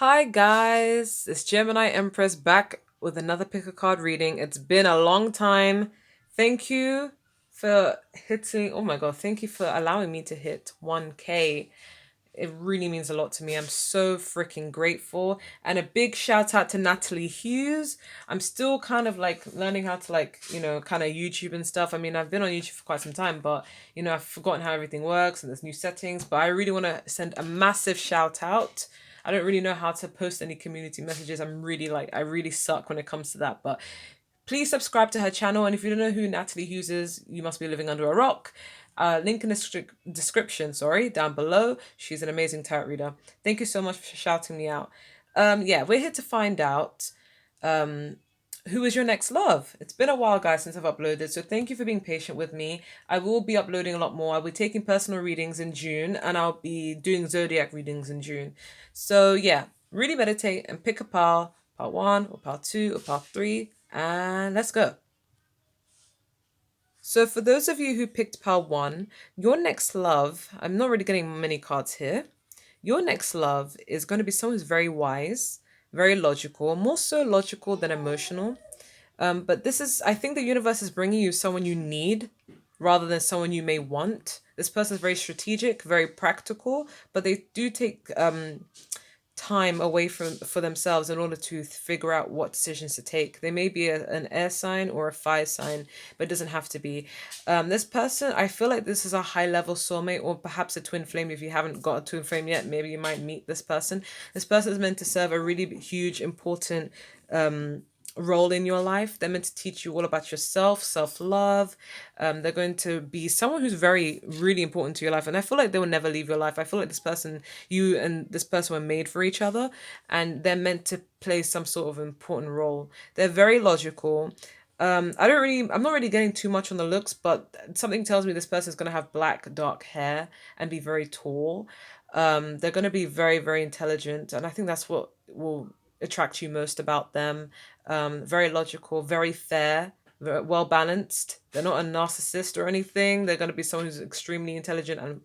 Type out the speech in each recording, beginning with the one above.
Hi guys, it's Gemini Empress back with another pick a card reading. It's been a long time. Thank you for hitting, oh my god, thank you for allowing me to hit 1K. It really means a lot to me. I'm so freaking grateful. And a big shout out to Natalie Hughes. I'm still kind of like learning how to kind of YouTube and stuff. I mean, I've been on YouTube for quite some time, but I've forgotten how everything works and there's new settings. But I really want to send a massive shout out. I don't really know how to post any community messages. I really suck when it comes to that. But please subscribe to her channel. And if you don't know who Natalie Hughes is, you must be living under a rock. Link in the description, sorry, down below. She's an amazing tarot reader. Thank you so much for shouting me out. Yeah, we're here to find out um, who is your next love. It's been a while, guys, since I've uploaded, so thank you for being patient with me. I will be uploading a lot more. I'll be taking personal readings in June, and I'll be doing zodiac readings in June. So yeah, really meditate and pick a pile, part one or part two or part three, and let's go. So for those of you who picked pile one, your next love, I'm not really getting many cards here. Your next love is going to be someone who's very wise, very logical, more so logical than emotional. But this is, I think the universe is bringing you someone you need rather than someone you may want. This person is very strategic, very practical, but they do take time away from for themselves in order to figure out what decisions to take. They may be an air sign or a fire sign, but it doesn't have to be. This person, I feel like this is a high level soulmate or perhaps a twin flame. If you haven't got a twin flame yet, maybe you might meet this person. This person is meant to serve a really huge, important role in your life. They're meant to teach you all about yourself, self-love. They're going to be someone who's very, really important to your life. And I feel like they will never leave your life. I feel like this person, you and this person were made for each other and they're meant to play some sort of important role. They're very logical. I'm not really getting too much on the looks, but something tells me this person is going to have black, dark hair and be very tall. They're going to be very, very intelligent. And I think that's what will attract you most about them. Very logical, very fair, very well balanced. They're not a narcissist or anything. They're going to be someone who's extremely intelligent and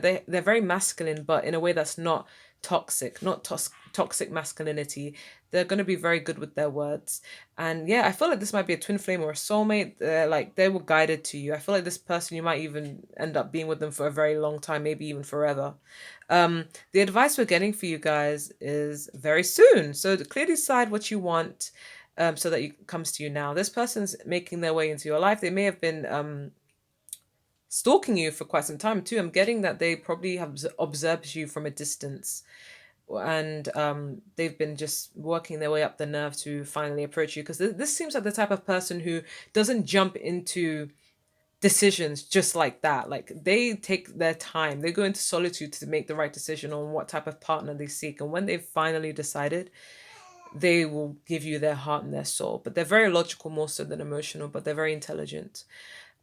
they're very masculine, but in a way that's not toxic, not toxic masculinity. They're going to be very good with their words. And yeah, I feel like this might be a twin flame or a soulmate. They were guided to you. I feel like this person, you might even end up being with them for a very long time, maybe even forever. The advice we're getting for you guys is very soon. So clearly decide what you want, so that it comes to you now. This person's making their way into your life. They may have been stalking you for quite some time too. I'm getting that they probably have observed you from a distance, and they've been just working their way up the nerve to finally approach you, because this seems like the type of person who doesn't jump into decisions just like that. Like, they take their time, they go into solitude to make the right decision on what type of partner they seek, and when they've finally decided, they will give you their heart and their soul. But they're very logical more so than emotional, but they're very intelligent.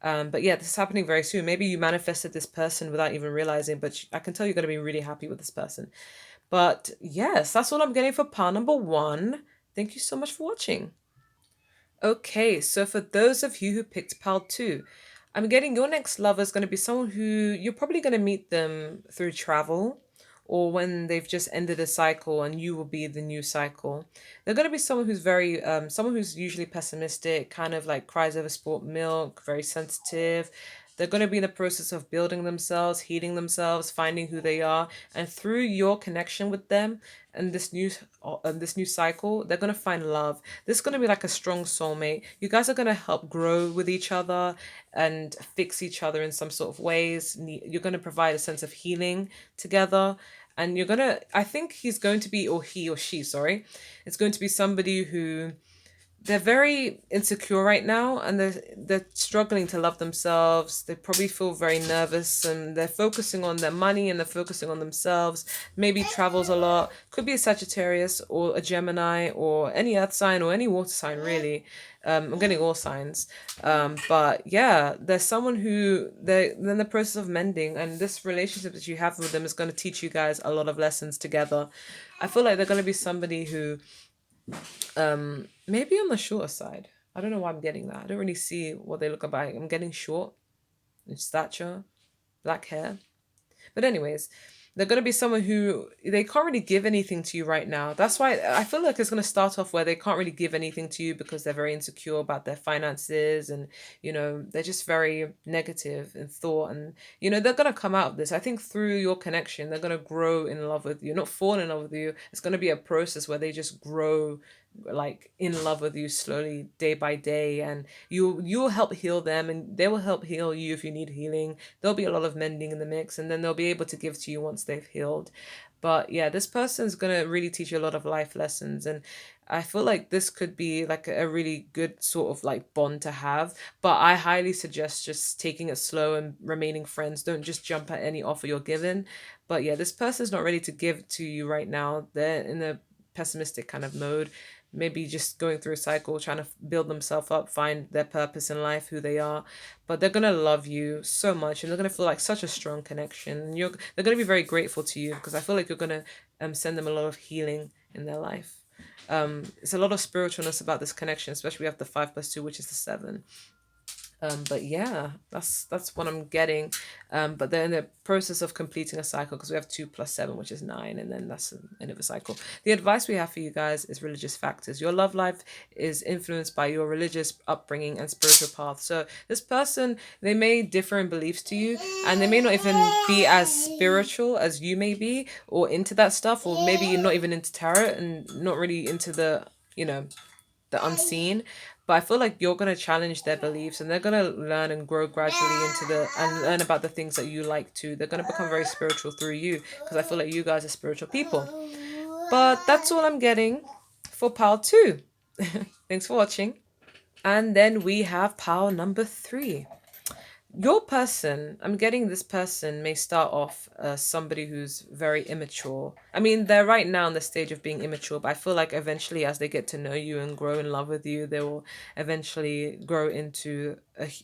But yeah, this is happening very soon. Maybe you manifested this person without even realizing, but I can tell you're going to be really happy with this person. But yes, that's all I'm getting for pile number one. Thank you so much for watching. Okay, so for those of you who picked pile two, I'm getting your next lover is going to be someone who you're probably going to meet them through travel or when they've just ended a cycle and you will be the new cycle. They're going to be someone who's someone who's usually pessimistic, kind of like cries over sport milk, very sensitive. They're going to be in the process of building themselves, healing themselves, finding who they are, and through your connection with them and this new cycle, they're going to find love. This is going to be like a strong soulmate. You guys are going to help grow with each other and fix each other in some sort of ways. You're going to provide a sense of healing together. And I think he's going to be, or he or she, sorry, it's going to be somebody who they're very insecure right now, and they're struggling to love themselves. They probably feel very nervous and they're focusing on their money and they're focusing on themselves. Maybe travels a lot. Could be a Sagittarius or a Gemini or any earth sign or any water sign, really. I'm getting all signs. But yeah, there's someone who they're in the process of mending, and this relationship that you have with them is going to teach you guys a lot of lessons together. I feel like they're going to be somebody who maybe on the shorter side. I don't know why I'm getting that. I don't really see what they look like. I'm getting short in stature, black hair. But anyways, They're going to be someone who they can't really give anything to you right now. That's why I feel like it's going to start off where they can't really give anything to you because they're very insecure about their finances, and they're just very negative in thought, and they're going to come out of this. I think through your connection they're going to grow in love with you, not fall in love with you. It's going to be a process where they just grow like in love with you slowly, day by day, and you'll help heal them and they will help heal you if you need healing. There'll be a lot of mending in the mix, and then they'll be able to give to you once they've healed. But yeah, this person's gonna really teach you a lot of life lessons, and I feel like this could be like a really good sort of like bond to have. But I highly suggest just taking it slow and remaining friends. Don't just jump at any offer you're given. But yeah, this person's not ready to give to you right now. They're in a pessimistic kind of mode, maybe just going through a cycle, trying to build themselves up, find their purpose in life, who they are. But they're gonna love you so much, and they're gonna feel like such a strong connection. And they're gonna be very grateful to you because I feel like you're gonna send them a lot of healing in their life. It's a lot of spiritualness about this connection, especially we have the 5+2, which is the 7. But yeah, that's what I'm getting. But they're in the process of completing a cycle because we have 2+7, which is 9, and then that's the end of a cycle. The advice we have for you guys is religious factors. Your love life is influenced by your religious upbringing and spiritual path. So this person, they may differ in beliefs to you, and they may not even be as spiritual as you may be, or into that stuff, or maybe you're not even into tarot and not really into you know, the unseen. But I feel like you're gonna challenge their beliefs, and they're gonna learn and grow gradually into and learn about the things that you like too. They're gonna become very spiritual through you because I feel like you guys are spiritual people. But that's all I'm getting for pile 2. Thanks for watching. And then we have pile number 3. Your person, I'm getting this person may start off as somebody who's very immature. I mean, they're right now in the stage of being immature, but I feel like eventually, as they get to know you and grow in love with you, they will eventually grow into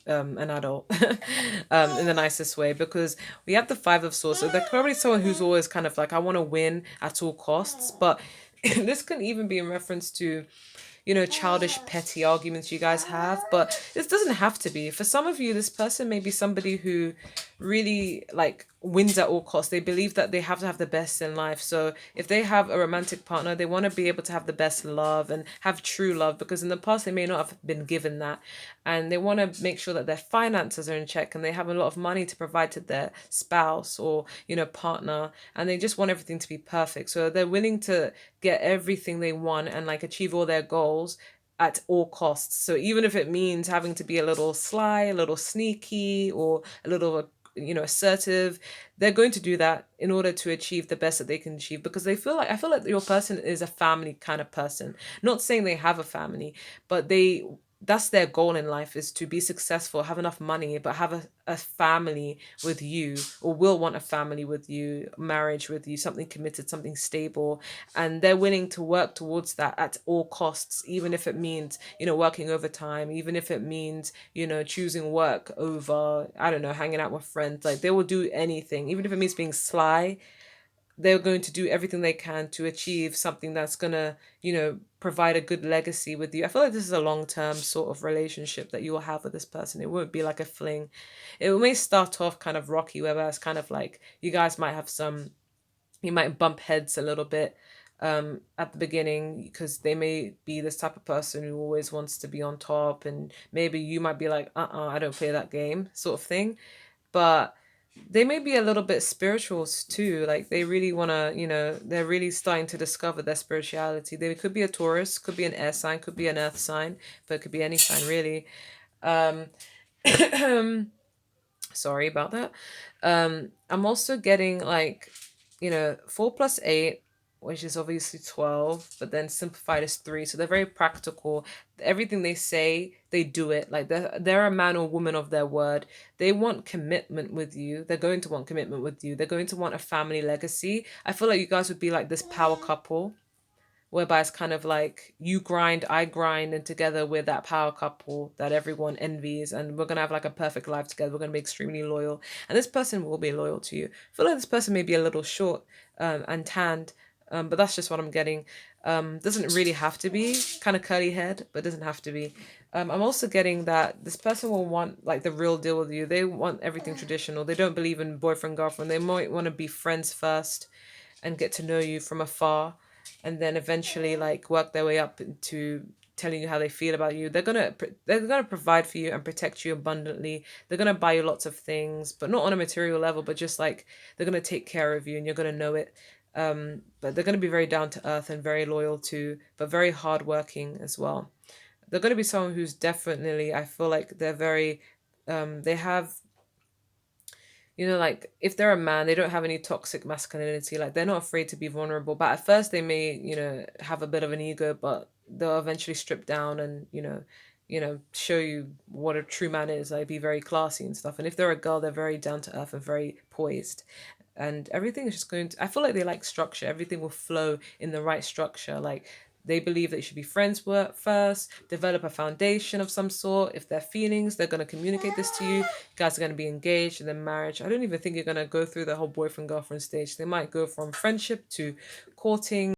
an adult in the nicest way. Because we have the 5 of Swords, so they're probably someone who's always kind of like, I want to win at all costs. But this can even be in reference to childish, petty arguments you guys have, but this doesn't have to be. For some of you, this person may be somebody who really like wins at all costs. They believe that they have to have the best in life. So if they have a romantic partner, they want to be able to have the best love and have true love, because in the past they may not have been given that. And they want to make sure that their finances are in check and they have a lot of money to provide to their spouse or, partner. And they just want everything to be perfect. So they're willing to get everything they want and like achieve all their goals at all costs. So even if it means having to be a little sly, a little sneaky, or a little assertive, they're going to do that in order to achieve the best that they can achieve, because I feel like your person is a family kind of person. Not saying they have a family, but that's their goal in life, is to be successful, have enough money, but have a family with you, or will want a family with you, marriage with you, something committed, something stable. And they're willing to work towards that at all costs, even if it means, working overtime, even if it means, choosing work over, I don't know, hanging out with friends. Like, they will do anything, even if it means being sly. They're going to do everything they can to achieve something that's going to, provide a good legacy with you. I feel like this is a long-term sort of relationship that you will have with this person. It won't be like a fling. It may start off kind of rocky, where it's kind of like you guys might have you might bump heads a little bit at the beginning, because they may be this type of person who always wants to be on top, and maybe you might be like, I don't play that game sort of thing. But they may be a little bit spiritual too. Like, they really want to, they're really starting to discover their spirituality. They could be a Taurus, could be an air sign, could be an earth sign, but it could be any sign really. Um, sorry about that. I'm also getting like, 4+8, which is obviously 12, but then simplified is 3. So they're very practical. Everything they say, they do it. Like, they're a man or woman of their word. They want commitment with you. They're going to want commitment with you. They're going to want a family legacy. I feel like you guys would be like this power couple, whereby it's kind of like you grind, I grind, and together we're that power couple that everyone envies, and we're gonna have like a perfect life together. We're gonna be extremely loyal, and this person will be loyal to you. I feel like this person may be a little short and tanned, but that's just what I'm getting. Doesn't really have to be kind of curly head, but doesn't have to be. I'm also getting that this person will want like the real deal with you. They want everything traditional. They don't believe in boyfriend girlfriend. They might want to be friends first and get to know you from afar, and then eventually like work their way up into telling you how they feel about you. They're gonna provide for you and protect you abundantly. They're gonna buy you lots of things, but not on a material level, but just like they're gonna take care of you and you're gonna know it. But they're gonna be very down to earth and very loyal too, but very hardworking as well. They're gonna be someone who's definitely, I feel like they're very they have, like if they're a man, they don't have any toxic masculinity. Like they're not afraid to be vulnerable. But at first they may, have a bit of an ego, but they'll eventually strip down and, show you what a true man is. Like be very classy and stuff. And if they're a girl, they're very down to earth and very poised. And everything is just going to, I feel like they like structure. Everything will flow in the right structure. Like they believe that you should be friends first, develop a foundation of some sort. If they're feelings, they're going to communicate this to you. You guys are going to be engaged and then marriage. I don't even think you're going to go through the whole boyfriend girlfriend stage. They might go from friendship to courting